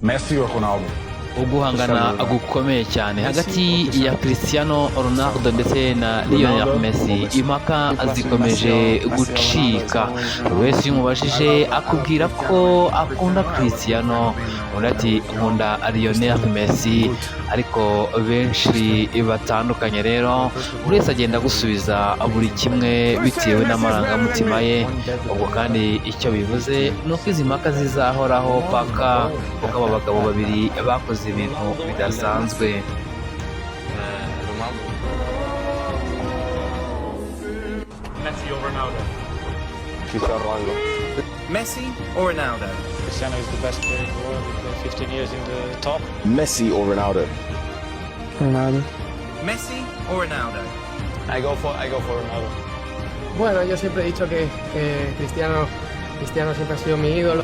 Messi or Ronaldo? uguhangana gukomeye cyane hagati ya Cristiano Ronaldo ndetse na Lionel Messi. Impaka zikomeje gucika, buri wese iyo umubajije akubwira ko akunda Cristiano, undi ati nkunda Lionel Messi, ariko benshi batandukanye. Rero buri wese agenda gusubiza buri kimwe bitewe n'amarangamutima ye. Ubwo kandi icyo bivuze ni uko izi mpaka zizahoraho paka kuko aba bagabo babiri bakoze ibintu bidasanzwe. Messi or Ronaldo? Cristiano Ronaldo. Messi or Ronaldo? Cristiano is the best player in the world. He played 15 years in the top. Messi or Ronaldo. Ronaldo. Messi or Ronaldo? I go for Ronaldo. Bueno, yo siempre he dicho que Cristiano siempre ha sido mi ídolo.